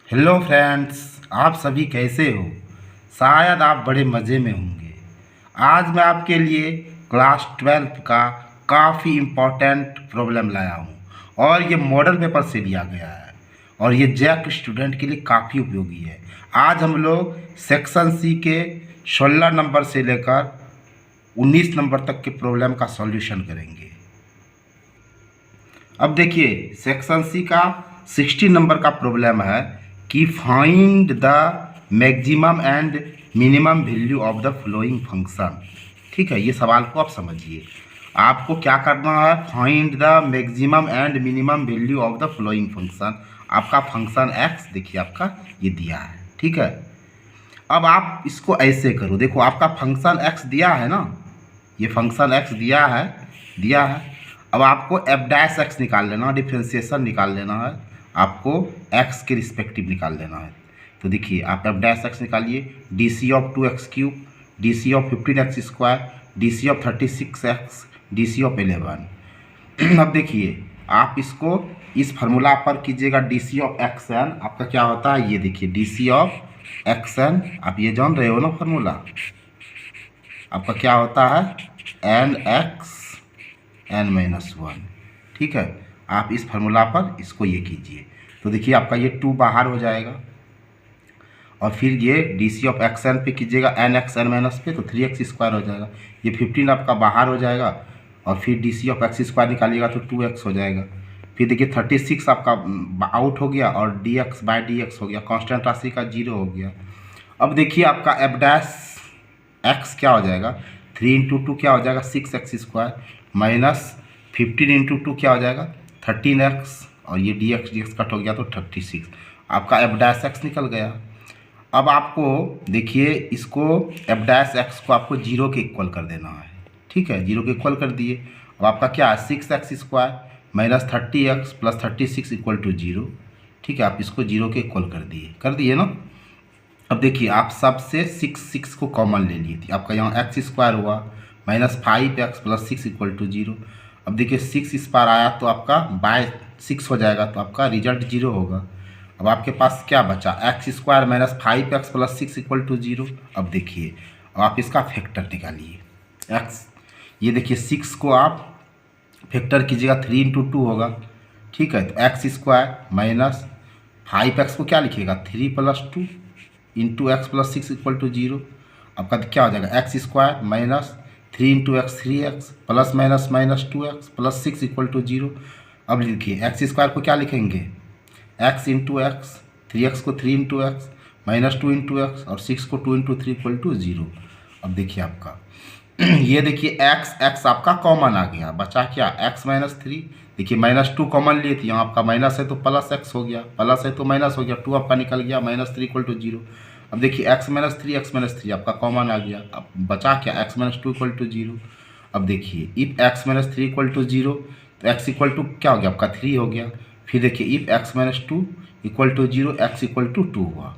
Hello friends, आप सभी कैसे हो। शायद आप बड़े मज़े में होंगे। आज मैं आपके लिए क्लास 12 का काफ़ी इम्पोर्टेंट प्रॉब्लम लाया हूँ और ये मॉडल पेपर से लिया गया है और ये जैक स्टूडेंट के लिए काफ़ी उपयोगी है। आज हम लोग सेक्शन सी के 16 नंबर से लेकर 19 नंबर तक के प्रॉब्लम का सॉल्यूशन करेंगे। अब देखिए, सेक्शन सी का 16 नंबर का प्रॉब्लम है कि find the maximum and minimum value of the flowing function. ठीक है, ये सवाल को आप समझिए। आपको क्या करना है, find the maximum and minimum value of the flowing function. आपका फंक्शन एक्स देखिए, आपका ये दिया है। ठीक है, अब आप इसको ऐसे करो। देखो, आपका फंक्शन एक्स दिया है ना, ये फंक्शन एक्स दिया है। अब आपको एफ डैश एक्स निकाल लेना, डिफ्रेंशिएशन निकाल लेना है, आपको एक्स के रिस्पेक्टिव निकाल लेना है। तो देखिए, आप एफ डैश एक्स निकालिए, d c of 2x cube, d c of 15x square, d c of 36x, d c of 11। अब देखिए, आप इसको इस फार्मूला पर कीजिएगा, d c of x n आपका क्या होता है, ये देखिए d c of x n, आप ये जान रहे हो ना फार्मूला, आपका क्या होता है n x n minus one. ठीक है, आप इस फार्मूला पर इसको ये कीजिए। तो देखिए, आपका ये 2 बाहर हो जाएगा और फिर ये d c of x n पे कीजिएगा, एन एक्स एन माइनस पे, तो 3x स्क्वायर हो जाएगा। ये 15 आपका बाहर हो जाएगा और फिर d c of x square निकालिएगा तो 2x हो जाएगा। फिर देखिए 36 आपका आउट हो गया और dx बाय dx हो गया, कांस्टेंट राशि का 0 हो गया। अब देखिए, आपका एफ डैश एक्स क्या हो जाएगा, 3 इंटू 2 क्या हो जाएगा 6x स्क्वायर, माइनस 15 इंटू 2 क्या हो जाएगा 13x, और ये dx कट हो गया तो 36। आपका एफ डैश एक्स निकल गया। अब आपको देखिए, इसको एफ डैश एक्स को आपको 0 के इक्वल कर देना है। ठीक है, 0 के इक्वल कर दिए। अब आपका क्या है 6x square minus 30x plus 36 equal to 0। ठीक है, आप इसको 0 के इक्वल कर दिए ना। अब देखिए, आप सबसे 6 को कॉमन ले लिए थे, आपका यहाँ एक्स स्क्वायर हुआ minus 5x plus 6 equal to 0। अब देखिए 6 इस पार आया तो आपका बाय 6 हो जाएगा, तो आपका रिजल्ट 0 होगा। अब आपके पास क्या बचा, x square minus 5x plus 6 equal to 0। अब देखिए, अब आप इसका फैक्टर निकालिए एक्स, ये देखिए 6 को आप फैक्टर कीजिएगा, 3 इंटू 2 होगा। ठीक है, तो एक्स स्क्वायर माइनस 5x को क्या लिखिएगा 3 plus 2 into x plus 6 equal to 0। आपका क्या हो जाएगा x square minus 3 into x 3x plus minus minus 2x plus 6 equal to 0। अब लिखिए एक्स स्क्वायर को क्या लिखेंगे x इंटू एक्स, 3x को 3 into x, minus 2 into x और 6 को 2 इंटू 3 इक्वल टू 0। अब देखिए आपका ये देखिए x आपका कॉमन आ गया, बचा क्या x माइनस 3। देखिए माइनस 2 कॉमन लिए थे, यहाँ आपका माइनस है तो प्लस x हो गया, प्लस है तो माइनस हो गया, 2 आपका निकल गया, माइनस 3 इक्वल टू 0। अब देखिए x माइनस 3 आपका कॉमन आ गया, अब बचा क्या x माइनस 2 इक्वल टू 0। अब देखिए if x minus 3 equal to 0, तो x इक्वल टू क्या हो गया आपका 3 हो गया। फिर देखिए if x minus 2 equal to 0, x equal to 2 हुआ।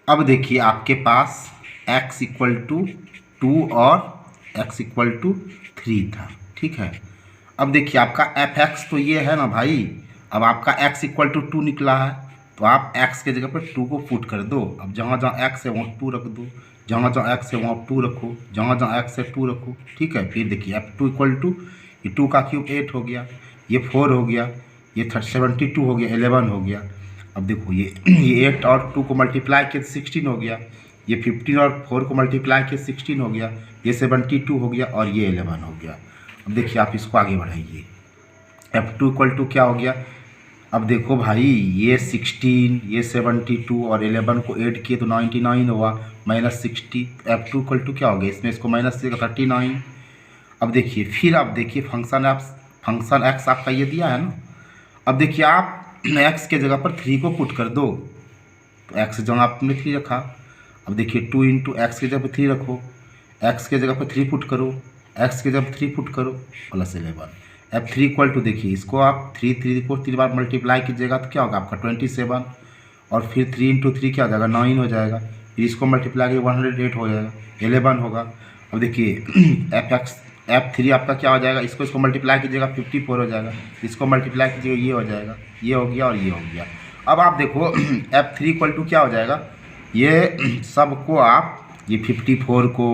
अब देखिए आपके पास x इक्वल टू 2 और x इक्वल टू 3 था। ठीक है, अब देखिए आपका एफ एक्स तो ये है ना भाई। अब आपका x इक्वल टू 2 निकला है, तो आप x के जगह पर 2 को पुट कर दो। अब जहाँ जहाँ x है वहाँ 2 रख दो, जहाँ जहाँ x है वहाँ 2 रखो, जहाँ जहाँ x है 2 रखो। ठीक है, फिर देखिए एफ 2 इक्वल टू, ये 2 का क्यूब 8 हो गया, ये 4 हो गया, ये 72 हो गया, 11 हो गया। अब देखो ये 8 और 2 को मल्टीप्लाई किया 16 हो गया, ये 15 और 4 को मल्टीप्लाई किया 16 हो गया, ये 72 हो गया और ये 11 हो गया। अब देखिए आप इसको आगे बढ़ाइए, f2 इक्वल टू क्या हो गया। अब देखो भाई, ये 16, ये 72 और 11 को ऐड किए तो 99 हुआ, माइनस 60। f2 इक्वल टू क्या हो गया, इसमें इसको माइनस 39। अब देखिए, फिर आप देखिए फंक्शन एक्स आपका ये दिया है ना। अब देखिए आप x के जगह पर 3 को पुट कर दो, तो x जगह आपने 3 रखा। अब देखिए 2 इंटू एक्स के जगह पर 3 रखो, x के जगह पर 3 पुट करो, x के जगह पर 3 पुट करो, प्लस 11। अब 3 इक्वल टू देखिए, इसको आप 3 को 3 बार मल्टीप्लाई कीजिएगा तो क्या होगा आपका 27, और फिर 3 इंटू 3 क्या हो जाएगा 9 हो जाएगा, फिर इसको मल्टीप्लाई किए 108 हो जाएगा, 11 होगा। अब देखिए f3 आपका क्या हो जाएगा, इसको मल्टीप्लाई कीजिएगा 54 हो जाएगा, इसको मल्टीप्लाई कीजिएगा ये हो जाएगा, ये हो गया और ये हो गया। अब आप देखो F3 इक्वल टू क्या हो जाएगा, ये सबको आप ये 54 को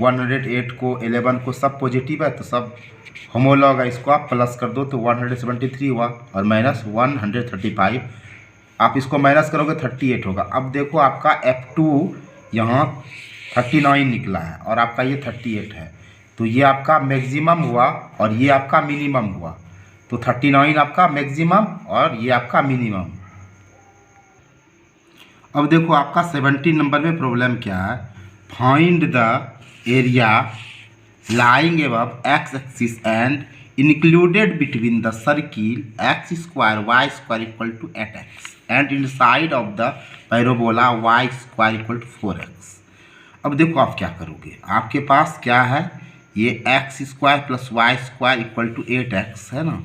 108 को 11 को सब पॉजिटिव है तो सब होमोलॉग है, इसको आप प्लस कर दो तो 173 हुआ और माइनस 135, आप इसको माइनस करोगे 38 होगा। अब देखो आपका F2 यहाँ 39 निकला है और आपका ये 38 है, तो ये आपका मैक्सिमम हुआ और ये आपका मिनिमम हुआ, तो 39 आपका मैक्सिमम और ये आपका मिनिमम। अब देखो आपका 17 नंबर में प्रॉब्लम क्या है, find the area lying above x axis and included between the circle x square y square equal to 8x and inside of the parabola y square equal to 4x। अब देखो आप क्या करोगे, आपके पास क्या है, ये x square plus y square equal to 8x है ना,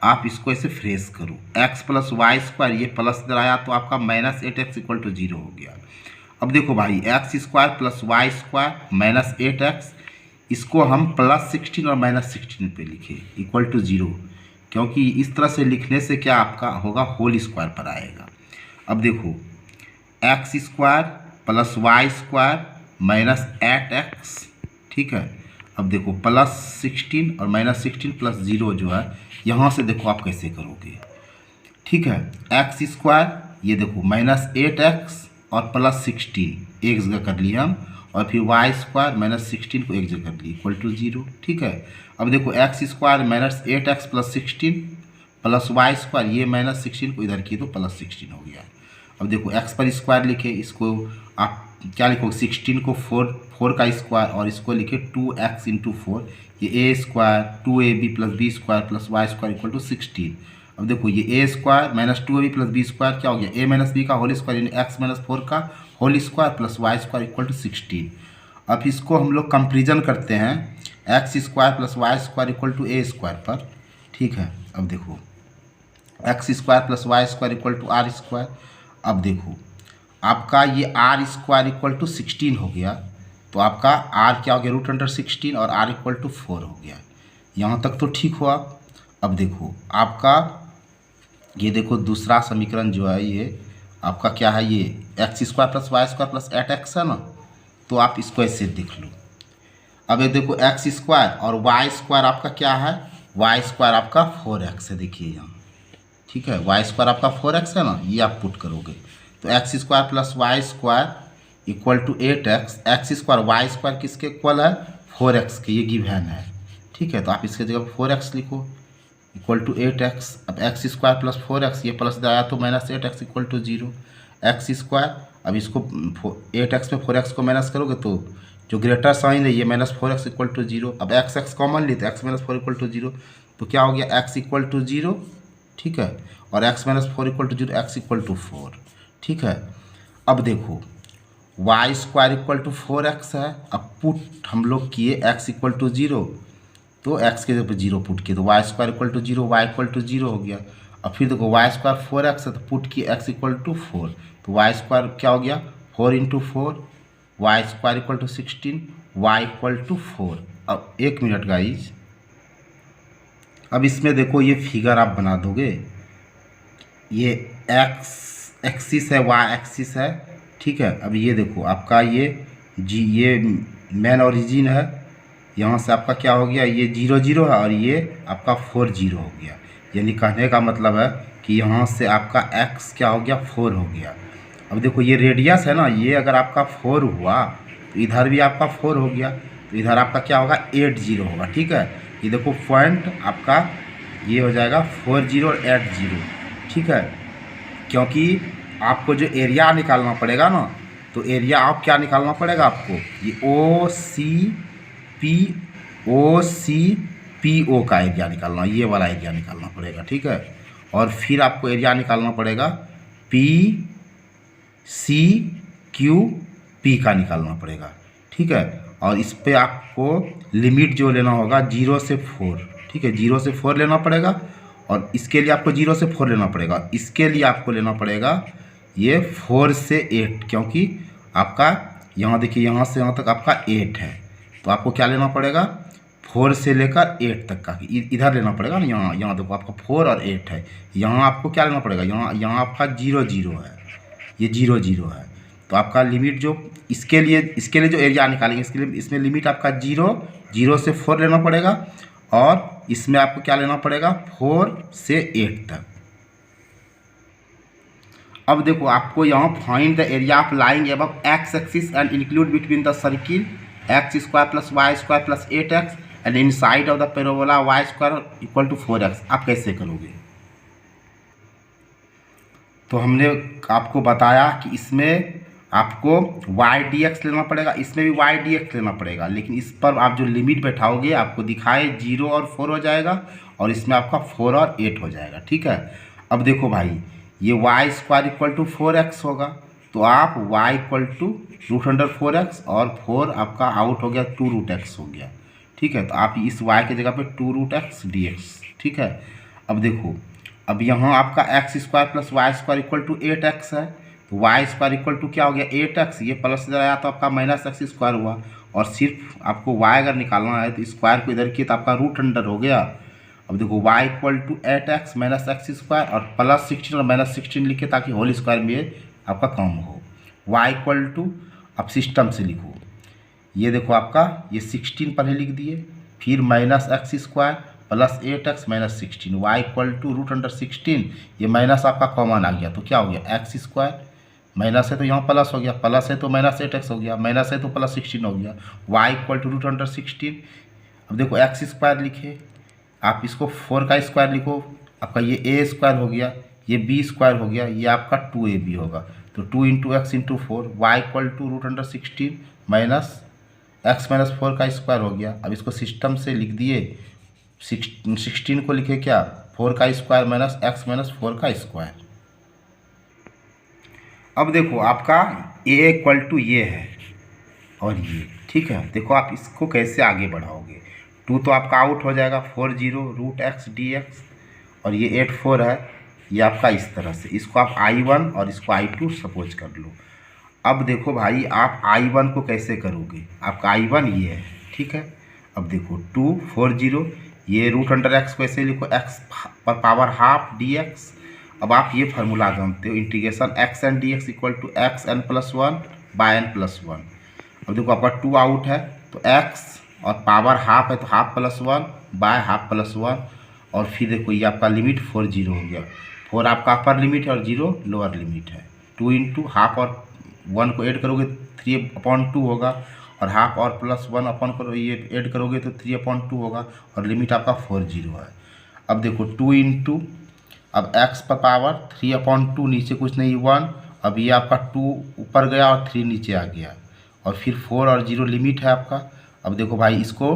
आप इसको ऐसे फ्रेश करो, x प्लस वाई स्क्वायर ये प्लस इधर आया तो आपका माइनस 8x इक्वल टू 0 हो गया। अब देखो भाई x square plus y square minus 8x, इसको हम प्लस 16 और माइनस 16 पे लिखे इक्वल टू 0, क्योंकि इस तरह से लिखने से क्या आपका होगा, होल स्क्वायर पर आएगा। अब देखो x square plus y square minus 8x, ठीक है। अब देखो प्लस 16 और माइनस 16 प्लस 0 जो है, यहाँ से देखो आप कैसे करोगे, ठीक है। एक्स स्क्वायर ये देखो माइनस 8x और प्लस 16 एक जगह कर लिए हम, और फिर वाई स्क्वायर माइनस 16 को एक जगह कर लिए इक्वल टू 0, ठीक है। अब देखो x square minus 8x plus 16 plus y square ये माइनस 16 को इधर किए तो प्लस 16 हो गया। अब देखो एक्स पर स्क्वायर लिखे, इसको आप क्या लिखोगे, 16 को 4 का स्क्वायर और इसको लिखे 2x इंटू 4, ये a square 2ab plus b square plus y square equal to 16। अब देखो ये a square minus 2ab plus b square क्या हो गया, a माइनस बी का होल स्क्वायर यानी x माइनस 4 का whole square plus y square equal to 16। अब इसको हम लोग कंपेरिजन करते हैं x square plus y square equal to a square पर, ठीक है। अब देखो x square plus y square equal to r square, अब देखो आपका ये आर स्क्वायर इक्वल टू 16 हो गया, तो आपका आर क्या हो गया, रूट अंडर 16 और आर इक्वल टू 4 हो गया। यहाँ तक तो ठीक हुआ। अब देखो आपका ये देखो दूसरा समीकरण जो है ये आपका क्या है, ये x square plus y square plus 8x है ना, तो आप इसको ऐसे देख लो। अब ये देखो एक्स स्क्वायर और वाई स्क्वायर आपका क्या है, वाई स्क्वायर आपका 4x है, देखिए यहाँ, ठीक है। वाई स्क्वायर आपका 4x है ना, ये आप पुट करोगे तो x square plus y square equal to 8x, x square y square किसके इक्वल है, 4x के, ये गिवन है, ठीक है। तो आप इसके जगह 4x लिखो इक्वल टू 8x। अब एक्स स्क्वायर प्लस 4x ये प्लस आया तो minus 8x equal to 0, x square, अब इसको 8x में 4x को माइनस करोगे तो जो ग्रेटर साइन है ये माइनस 4x इक्वल टू 0। अब x कॉमन ली तो x माइनस 4 इक्वल टू 0, तो क्या हो गया x इक्वल टू 0, ठीक है, और x minus 4 equal to 0, x equal to 4, ठीक है। अब देखो Y square equal to 4x है, अब पुट हम लोग किए x इक्वल टू 0, तो x के जगह 0 पुट किए तो y square equal to 0, y equal to 0 हो गया। अब फिर देखो वाई स्क्वायर 4x है तो पुट किए x इक्वल टू 4, तो वाई स्क्वायर क्या हो गया 4 into 4, y square equal to 16, y equal to 4। अब एक मिनट गाइज, अब इसमें देखो ये फिगर आप बना दोगे, ये x एक्सिस है, y एक्सिस है, ठीक है। अब ये देखो आपका ये मेन ओरिजिन है, यहाँ से आपका क्या हो गया, ये 0 0 है और ये आपका 4 0 हो गया, यानी कहने का मतलब है कि यहाँ से आपका x क्या हो गया 4 हो गया। अब देखो ये रेडियस है ना, ये अगर आपका 4 हुआ तो इधर भी आपका 4 हो गया, तो इधर आपका क्या होगा 8 0 होगा, ठीक है। ये देखो पॉइंट आपका ये हो जाएगा 4 0 और 8 0, ठीक है। क्योंकि आपको जो एरिया निकालना पड़ेगा ना, तो एरिया आप क्या निकालना पड़ेगा आपको, ये OCPO का एरिया निकालना, ये वाला एरिया निकालना पड़ेगा, ठीक है। और फिर आपको एरिया निकालना पड़ेगा PCQP का निकालना पड़ेगा, ठीक है। और इस पे आपको लिमिट जो लेना होगा 0 से 4, ठीक है, 0 से 4 लेना पड़ेगा, और इसके लिए आपको 0 से 4 लेना पड़ेगा, इसके लिए आपको लेना पड़ेगा ये 4 से 8, क्योंकि आपका यहाँ देखिए यहाँ से यहाँ तक आपका 8 है, तो आपको क्या लेना पड़ेगा 4 से लेकर 8 तक का इधर लेना पड़ेगा ना, यहाँ देखो आपका 4 और 8 है, यहाँ आपको क्या लेना पड़ेगा, यहाँ आपका 0 0 है, ये 0 0 है। तो आपका लिमिट जो इसके लिए जो एरिया निकालेंगे, इसके लिए इसमें लिमिट आपका 0 0 से 4 लेना पड़ेगा, और इसमें आपको क्या लेना पड़ेगा 4 से 8 तक। अब देखो आपको यहाँ find the area of lying above x axis and include between the circle x square plus y square plus 8x and inside of the parabola y square equal to 4x। आप कैसे करोगे? तो हमने आपको बताया कि इसमें आपको वाई डी एक्स लेना पड़ेगा, इसमें भी वाई डी एक्स लेना पड़ेगा, लेकिन इस पर आप जो लिमिट बैठाओगे आपको दिखाए 0 और 4 हो जाएगा, और इसमें आपका 4 और 8 हो जाएगा। ठीक है, अब देखो भाई ये Y square equal to 4x होगा, तो आप y इक्वल टू √4x और 4 आपका आउट हो गया 2√x हो गया। ठीक है, तो आप इस y के जगह पे 2√x dx। ठीक है, अब देखो अब यहाँ आपका x square plus y square equal to 8x है, तो वाई स्क्वायर इक्वल टू क्या हो गया 8x, ये प्लस इधर आया तो आपका माइनस एक्स स्क्वायर हुआ, और सिर्फ आपको y अगर निकालना है तो स्क्वायर को इधर किया तो आपका √अंडर हो गया। अब देखो y equal to 8x minus x square और प्लस 16 और माइनस 16 लिखे ताकि होल स्क्वायर में आपका कम हो। y इक्वल टू अब सिस्टम से लिखो, ये देखो आपका ये 16 पहले लिख दिए, फिर minus x square plus 8x minus 16, y equal to √16, ये माइनस आपका कॉमन आ गया तो क्या हो गया एक्स स्क्वायर, माइनस है तो यहाँ प्लस हो गया, प्लस है तो माइनस 8x हो गया, माइनस है तो प्लस 16 हो गया, y इक्वल टू √16। अब देखो एक्स स्क्वायर लिखे, आप इसको 4 का स्क्वायर लिखो, आपका ये a स्क्वायर हो गया, ये b स्क्वायर हो गया, ये आपका 2ab होगा, तो 2 into x into 4, y equal to √16 minus x minus 4 का स्क्वायर हो गया। अब इसको सिस्टम से लिख दिए, 16 को लिखे क्या 4 का स्क्वायर माइनस एक्स माइनस 4 का स्क्वायर। अब देखो आपका a इक्वल टू ये है और ये, ठीक है, देखो आप इसको कैसे आगे बढ़ाओगे, 2 तो आपका आउट हो जाएगा, 4 0 √x dx, और ये 8 4 है, ये आपका इस तरह से, इसको आप I1 और इसको I2 सपोज कर लो। अब देखो भाई आप I1 को कैसे करोगे, आपका I1 ये है। ठीक है, अब देखो 2 4 0, ये √x को ऐसे लिखो x पर पावर हाफ dx। अब आप ये फार्मूला जानते हो, integration x n dx equal to x n plus 1 by n plus 1। अब देखो आपका 2 आउट है तो x और पावर हाफ है तो half plus 1 by half plus 1, और फिर देखो ये आपका लिमिट 4 0 हो गया, 4 आपका अपर लिमिट है और 0 लोअर लिमिट है। 2 इंटू हाफ और 1 को ऐड करोगे 3/2 होगा, और हाफ और प्लस 1 अपन करो ये ऐड करोगे तो 3/2 होगा, और लिमिट आपका 4 0 है। अब देखो 2 इंटू अब x पर पावर 3/2, नीचे कुछ नहीं 1, अब ये आपका 2 ऊपर गया और 3 नीचे आ गया, और फिर 4 और 0 लिमिट है आपका। अब देखो भाई इसको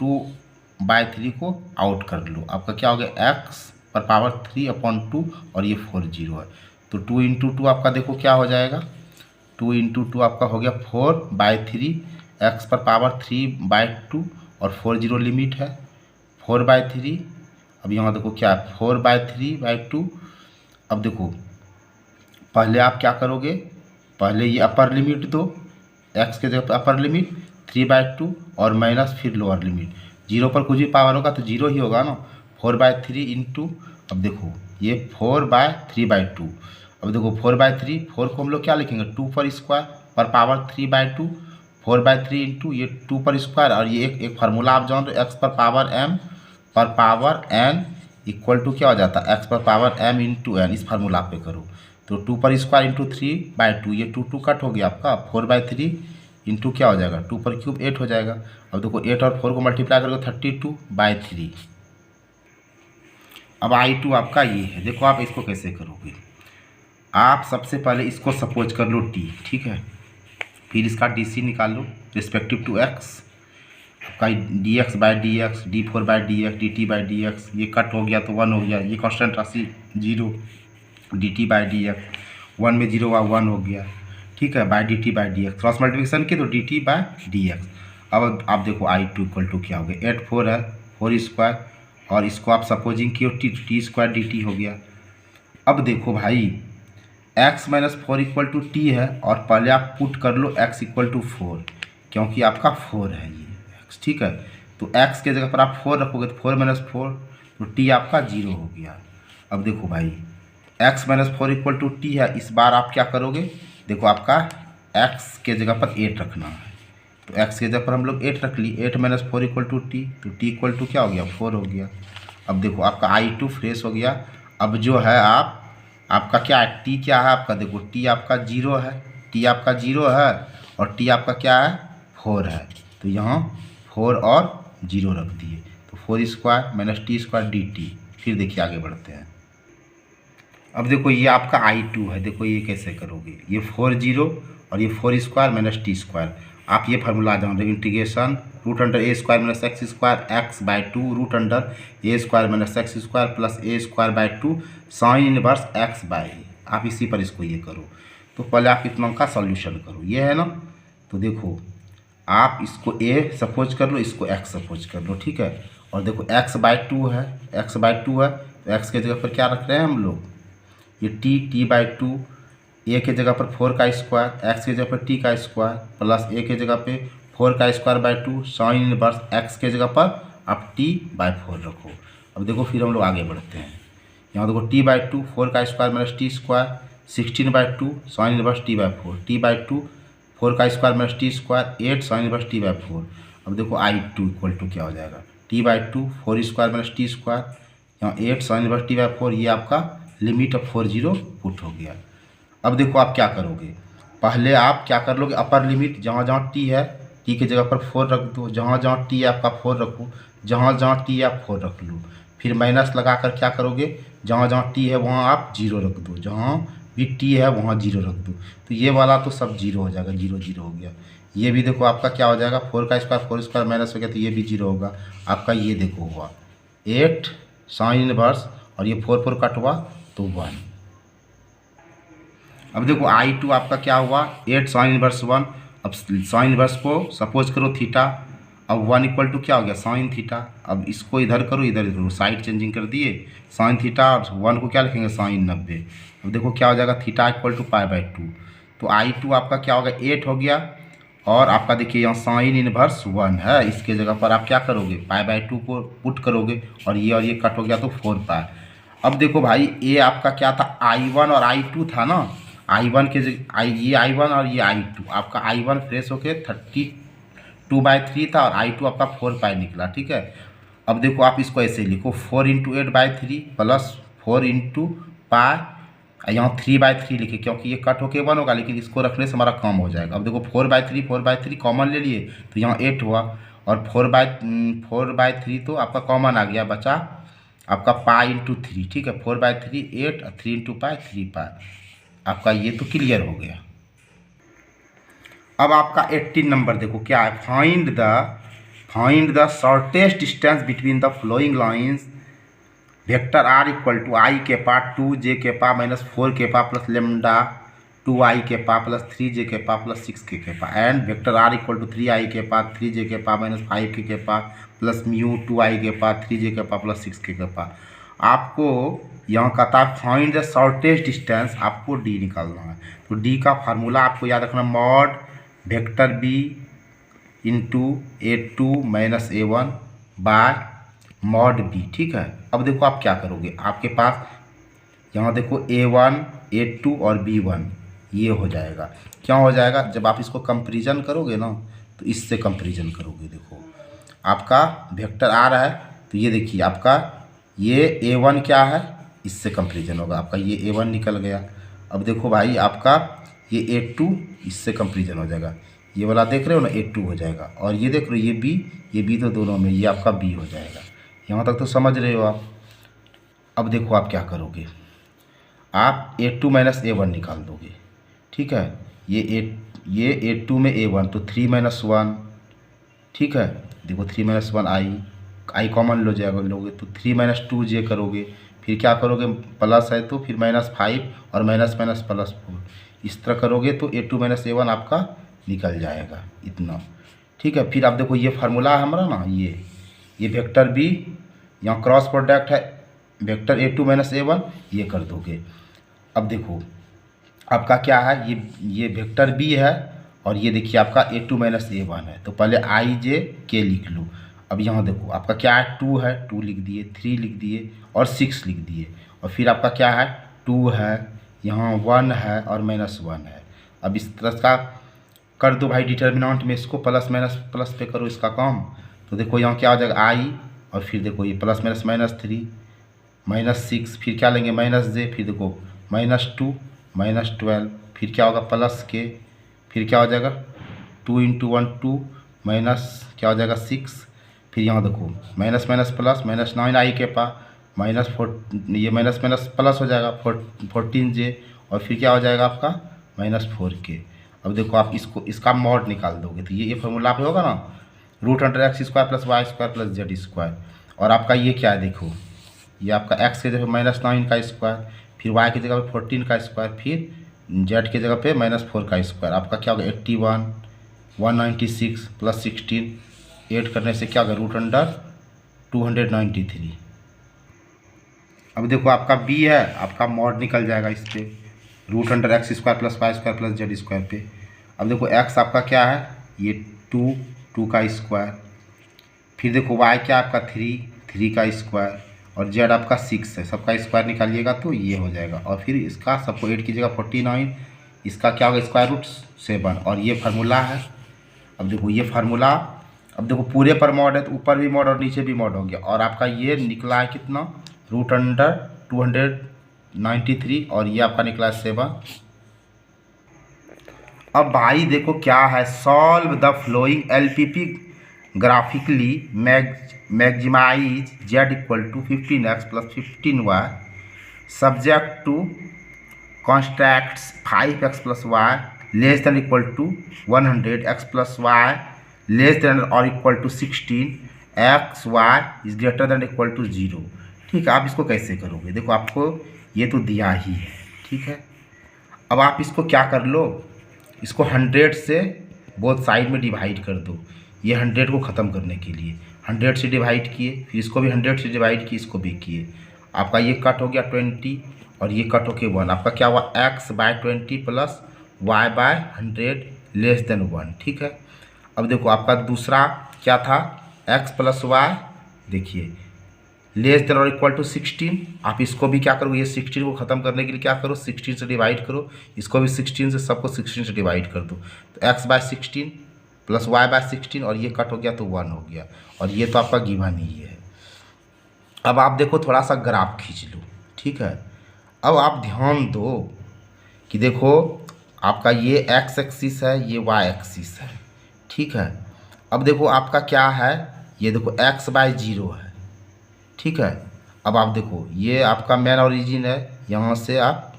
2/3 को आउट कर लो, आपका क्या हो गया x पर पावर 3/2 और ये 4 0 है, तो 2 इंटू 2 आपका देखो क्या हो जाएगा, 2 इंटू 2 आपका हो गया 4/3, x पर पावर 3/2 और 4 0 लिमिट है 4/3। अब यहाँ देखो क्या है 4/3/2। अब देखो पहले आप क्या करोगे, पहले ये अपर लिमिट दो, x के जगह पर अपर लिमिट 3/2 और माइनस फिर लोअर लिमिट, 0 पर कुछ भी पावर होगा तो 0 ही होगा ना, 4/3 इंटू, अब देखो ये 4/3/2। अब देखो 4/3, 4 को हम लोग क्या लिखेंगे 2 पर स्क्वायर पर पावर 3/2, 4/3 इंटू ये 2 पर स्क्वायर, और ये एक फार्मूला आप जान रहे हो, x पर पावर m पर पावर n इक्वल टू क्या हो जाता है x पर पावर m इंटू n, इस फार्मूला पे करो तो 2 पर स्क्वायर इंटू 3/2, ये 2 2 कट हो गया आपका, 4/3 इंटू क्या हो जाएगा 2 पर क्यूब 8 हो जाएगा। अब देखो 8 और 4 को मल्टीप्लाई करोगे 32/3। अब I2 आपका ये है, देखो आप इसको कैसे करोगे, आप सबसे पहले इसको सपोज कर लो t, ठीक है, फिर इसका DC निकाल लो रिस्पेक्टिव टू x, आपका dx/dx d4/dx dt/dx, ये कट हो गया तो 1 हो गया, ये कांस्टेंट राशि 0 dt/dx, 1 में 0 हुआ 1 हो गया, ठीक है, बाय dt/dx, क्रॉस मल्टीप्लिकेशन की तो dt/dx। अब आप देखो I2 इक्वल टू क्या हो गया 8 4 है 4 स्क्वायर, और इसको आप सपोजिंग की t² dt हो गया। अब देखो भाई x minus 4 equal to t है, और पहले आप पुट कर लो x इक्वल टू 4, क्योंकि आपका 4 है ये x, ठीक है, तो x के जगह पर आप 4 रखोगे तो 4 - 4 तो t आपका 0 हो गया। अब देखो भाई x - 4 = t है। इस बार आप क्या करोगे, देखो आपका x के जगह पर 8 रखना है, तो x के जगह पर हम लोग 8 रख ली। 8 - 4 = t, तो t = क्या हो गया, 4 हो गया। अब देखो आपका I2 फ्रेश हो गया। अब जो है आपका क्या है, t क्या है आपका, देखो t आपका 0 है, t आपका 0 है और t आपका क्या है, 4 है। तो यहाँ 4 और 0 रख दिए, तो 4² - t² dt। फिर देखिए आगे बढ़ते हैं। अब देखो ये आपका I2 है, देखो ये कैसे करोगे, ये 4 0 और ये 4² - t²। आप ये फार्मूला आ जाओगे, integration √a² - x² x/2 √a² - x² plus a²/2 sin 1 x/a। आप इसी पर इसको ये करो। तो पहले आप इतना का सॉल्यूशन करो, ये है ना। तो देखो आप इसको a सपोज कर लो, इसको x सपोज कर लो, ठीक है। और देखो x/2 है, x/2 है तो x के जगह पर क्या रख रहे हैं हम लोग, ये t/2, a के जगह पर 4 का स्क्वायर, x के जगह पर t का स्क्वायर प्लस a के जगह पे 4 का स्क्वायर/2 sin 1 x के जगह पर आप t/4 रखो। अब देखो फिर हम लोग आगे बढ़ते हैं। यहाँ देखो t/2 4 का square - t² 16/2 sin 1 t/4 t/2 4 का स्क्वायर - t² 8 sin 1 t/4। अब देखो I2 = क्या हो जाएगा, t/2 4² - t², यहाँ 8 sin 1 t/4। ये आपका लिमिट ऑफ 40 पुट हो गया। अब देखो आप क्या करोगे, पहले आप क्या कर लोगे, अपर लिमिट जहाँ जहाँ t है t के जगह पर 4 रख दो, जहाँ जहाँ t है आपका 4 रखो, जहाँ जहाँ t है आप 4 रख लो। फिर माइनस लगा कर क्या करोगे, जहाँ जहाँ t है वहाँ आप 0 रख दो, जहाँ भी t है वहाँ 0 रख दो। तो ये वाला तो सब 0 हो जाएगा, 0 0 हो गया। ये भी देखो आपका क्या हो जाएगा, 4 का स्क्वायर 4² माइनस हो गया तो ये भी 0 होगा आपका। ये देखो हुआ 8 sin 1 और ये 4 4 कट हुआ तो 1। अब देखो I2 आपका क्या हुआ, 8 sin 1। अब sin 1 को सपोज करो थीटा, अब 1 = क्या हो गया, sin थीटा। अब इसको इधर करो, इधर करो, साइड चेंजिंग कर दिए, sin थीटा और 1 को क्या लिखेंगे, sin 90। अब देखो क्या हो जाएगा, थीटा = π/2। तो I2 आपका क्या होगा, 8 हो गया। और आपका देखिए यहाँ sin 1 है, इसके जगह पर आप क्या करोगे, π/2 को पुट करोगे और ये कट हो गया तो 4π। अब देखो भाई ये आपका क्या था, I1 और I2 था ना, I1 के ये I1 और ये I2, आपका I1 फ्रेश होके 32/3 था और I2 आपका 4π निकला, ठीक है। अब देखो आप इसको ऐसे लिखो, 4 × 8/3 प्लस 4 × π, यहाँ 3/3 लिखे क्योंकि ये कट होके 1 होगा, लेकिन इसको रखने से हमारा कम हो जाएगा। अब देखो 4/3 कॉमन ले लिए तो यहाँ 8 हुआ और 4/3 तो आपका कॉमन आ गया, बचा आपका π × 3, ठीक है। 4/3 8 और 3 × π 3π, आपका ये तो क्लियर हो गया। अब आपका 18 नंबर देखो क्या है, find the shortest distance between the flowing lines vector r = I के पा 2j के पा -4 के पा प्लस लेमडा 2i के पा प्लस 3j के पा प्लस 6 के पा एंड वेक्टर r = 3i के पा 3j के पा -5 के पा प्लस म्यू 2i के पा 3j के पा प्लस 6 के पा। आपको यहाँ कहता है फाइंड द शॉर्टेस्ट डिस्टेंस, आपको d निकालना है। तो d का फार्मूला आपको याद रखना, mod vector b × a2 - a1 bye mod b, ठीक है। अब देखो आप क्या करोगे, आपके पास यहाँ देखो a1 a2 और b1 ये हो जाएगा। क्या हो जाएगा, जब आप इसको कंपेरिजन करोगे ना तो इससे कंपेरिजन करोगे, देखो आपका वेक्टर आ रहा है तो ये देखिए आपका ये a1 क्या है, इससे कंपेरिजन होगा, आपका ये a1 निकल गया। अब देखो भाई आपका ये a2 इससे कंपेरिजन हो जाएगा, ये वाला देख रहे हो ना a2 हो जाएगा, और ये देख रहे हो ये b तो दोनों में ये आपका b हो जाएगा। यहाँ तक तो समझ रहे हो आप। अब देखो आप क्या करोगे, आप a2 - a1 निकाल दोगे, ठीक है। ये a2 में a1 तो 3 - 1, ठीक है। देखो 3 - 1 I कॉमन लो जाएगा लोगे तो 3 - 2j करोगे, फिर क्या करोगे, प्लस है तो फिर -5 और माइनस माइनस प्लस 4, इस तरह करोगे तो a2 - a1 आपका निकल जाएगा इतना, ठीक है। फिर आप देखो ये फार्मूला है हमारा ना, ये वेक्टर b, यहाँ क्रॉस प्रोडक्ट है वेक्टर a2 - a1, ये कर दोगे। अब देखो आपका क्या है, ये वेक्टर b है और ये देखिए आपका a2 - a1 है। तो पहले i j k लिख लो, अब यहाँ देखो आपका क्या है, 2 है, 2 लिख दिए, 3 लिख दिए और 6 लिख दिए। और फिर आपका क्या है, 2 है, यहाँ 1 है और -1 है। अब इस तरह का कर दो भाई डिटर्मिनेंट में, इसको प्लस माइनस प्लस पे करो इसका काम। तो देखो यहाँ क्या हो जाएगा आई, और फिर देखो ये प्लस माइनस -3 -6, फिर क्या लेंगे -j, फिर देखो -2 -12, फिर क्या होगा +k, फिर क्या हो जाएगा 2 × 1 2 माइनस क्या हो जाएगा 6, फिर यहाँ देखो माइनस माइनस प्लस -9 आई के पास -4, ये माइनस माइनस प्लस हो जाएगा 14j, और फिर क्या हो जाएगा आपका -4k। अब देखो आप इसको इसका मॉड निकाल दोगे तो ये फॉर्मूला पे होगा ना, √x² + y² + z²। और आपका ये क्या है देखो, ये आपका x के जगह -9 का स्क्वायर, फिर y की जगह पे 14 का स्क्वायर, फिर z की जगह पे -4 का स्क्वायर। आपका क्या होगा 81 196 + 16, 8 करने से क्या होगा √293। अब देखो आपका b है, आपका मॉड निकल जाएगा इस पर √x² + y² + z² पे। अब देखो x आपका क्या है, ये 2 का स्क्वायर, फिर देखो y क्या आपका 3 का स्क्वायर, और z आपका 6 है, सबका स्क्वायर निकालिएगा तो ये हो जाएगा। और फिर इसका सबको 8 की जगह 49, इसका क्या होगा √7, और ये फार्मूला है। अब देखो ये फार्मूला, अब देखो पूरे पर मॉड है तो ऊपर भी मॉड और नीचे भी मॉड हो गया, और आपका ये निकला है कितना √293, और ये आपका निकला है 7। अब भाई देखो क्या है, solve the following LPP graphically maximize z = 15x + 15y subject to constraints 5x + y <= 100, x + y <= 16, x y > 0। ठीक है, आप इसको कैसे करोगे, देखो आपको ये तो दिया ही है, ठीक है। अब आप इसको क्या कर लो, इसको 100 से बोथ साइड में डिवाइड कर दो, ये 100 को ख़त्म करने के लिए 100 से डिवाइड किए, फिर इसको भी 100 से डिवाइड किए, इसको भी किए। आपका ये कट हो गया 20, और ये कट हो के 1, आपका क्या हुआ x/20 + y/100 < 1। ठीक है, अब देखो आपका दूसरा क्या था, x + y, देखिए <= 16। आप इसको भी क्या करोगे, ये 16 को ख़त्म करने के लिए क्या करो, 16 से डिवाइड करो, इसको भी 16 से, सबको 16 से डिवाइड कर दो। तो x/16 + y/16, और ये कट हो गया तो 1 हो गया, और ये तो आपका गिवन ही है। अब आप देखो थोड़ा सा ग्राफ खींच लो, ठीक है। अब आप ध्यान दो कि देखो आपका ये x एक्सिस है, ये y एक्सिस है, ठीक है। अब देखो आपका क्या है, ये देखो x/0 है, ठीक है। अब आप देखो ये आपका मेन ओरिजिन है, यहाँ से आप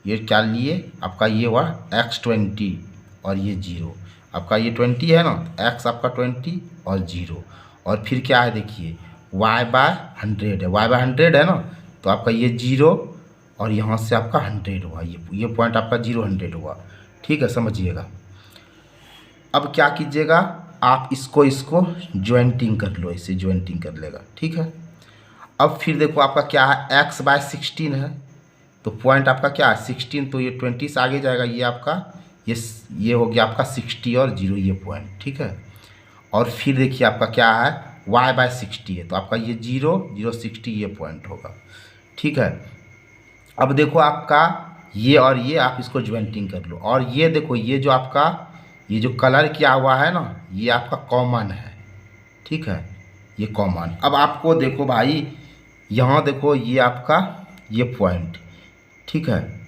ये क्या लिए, आपका ये हुआ x20 और ये 0, आपका ये 20 है ना, x आपका 20 और 0, और फिर क्या है देखिए y/100 है, y/100 है ना, तो आपका ये 0 और यहाँ से आपका 100 हुआ, ये पॉइंट आपका 0 100 हुआ, ठीक है, समझिएगा। अब क्या कीजिएगा, आप इसको ज्वाइंटिंग कर लो, इसे ज्वाइंटिंग कर लेगा, ठीक है। अब फिर देखो आपका क्या है, x/16 है, तो पॉइंट आपका क्या है 16, तो ये 20 से आगे जाएगा, ये आपका ये हो गया आपका 60 और 0, ये पॉइंट, ठीक है। और फिर देखिए आपका क्या है y/60 है, तो आपका ये 0 0 60 ये पॉइंट होगा, ठीक है। अब देखो आपका ये और ये आप इसको ज्वाइंटिंग कर लो, और ये देखो ये जो आपका ये जो कलर किया हुआ है ना, ये आपका कॉमन है, ठीक है, ये कॉमन। अब आपको देखो भाई यहाँ देखो ये आपका ये पॉइंट, ठीक है।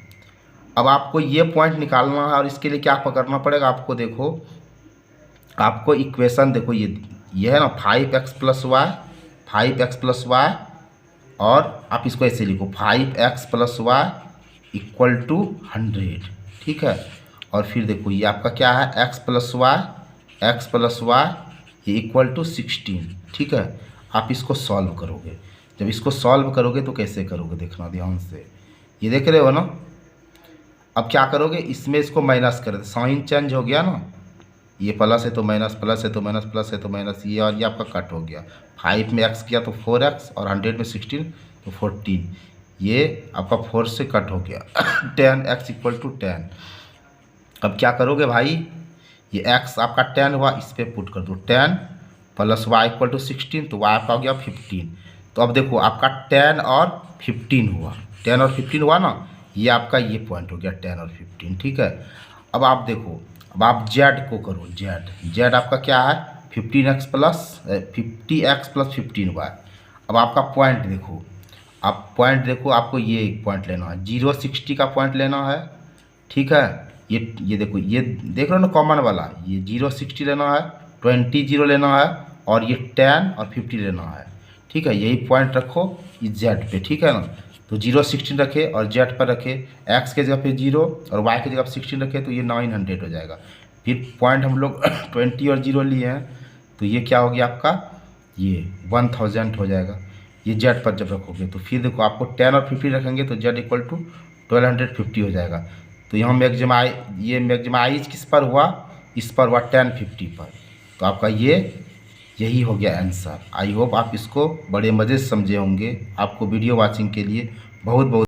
अब आपको ये पॉइंट निकालना है, और इसके लिए क्या करना पड़ेगा आपको, देखो आपको इक्वेशन देखो ये है ना 5x + y, और आप इसको ऐसे लिखो 5x + y = 100, ठीक है। और फिर देखो ये आपका क्या है x + y ये = 16, ठीक है। आप इसको सॉल्व करोगे, जब इसको सॉल्व करोगे तो कैसे करोगे देखना ध्यान से, ये देख रहे हो ना। अब क्या करोगे, इसमें इसको माइनस कर दे, साइन चेंज हो गया ना, ये प्लस है तो माइनस, प्लस है तो माइनस, प्लस है तो माइनस, ये और ये आपका कट हो गया। 5 में x किया तो 4x, और 100 में 16 तो 14, ये आपका 4 से कट हो गया 10x = 10। अब क्या करोगे भाई, ये x आपका 10 हुआ, इस पर पुट कर दो 10 प्लस वाई इक्वल टू 16, तो वाई आपका हो गया 15। तो अब देखो आपका 10 और 15 हुआ, 10 और 15 हुआ ना, ये आपका ये पॉइंट हो गया 10 और 15, ठीक है। अब आप देखो, अब आप जेड को करो, जेड आपका क्या है 50x प्लस 15y। अब आपका पॉइंट देखो, आप पॉइंट देखो, आपको ये पॉइंट लेना है 060 का पॉइंट लेना है, ठीक है। ये देखो, ये देख रहे हो ना कॉमन वाला, ये 060 लेना है, 20 0 लेना है, और ये 10 और 50 लेना है, ठीक है। यही पॉइंट रखो इस जेड पे, ठीक है ना। तो 016 रखे और जेड पर रखे, एक्स के जगह पे 0 और वाई की जगह पे 16 रखे, तो ये 900 हो जाएगा। फिर पॉइंट हम लोग 20 और 0 लिए हैं, तो ये क्या हो गया आपका, ये 1000 हो जाएगा। ये जेड पर जब रखोगे तो फिर देखो आपको 10 और 50 रखेंगे तो जेड इक्वल टू 1250 हो जाएगा। तो यहाँ मैक्सिमाइज किस पर हुआ, इस पर हुआ 1050 पर। तो आपका यही हो गया आंसर। आई होप आप इसको बड़े मज़े से समझे होंगे। आपको वीडियो वॉचिंग के लिए बहुत बहुत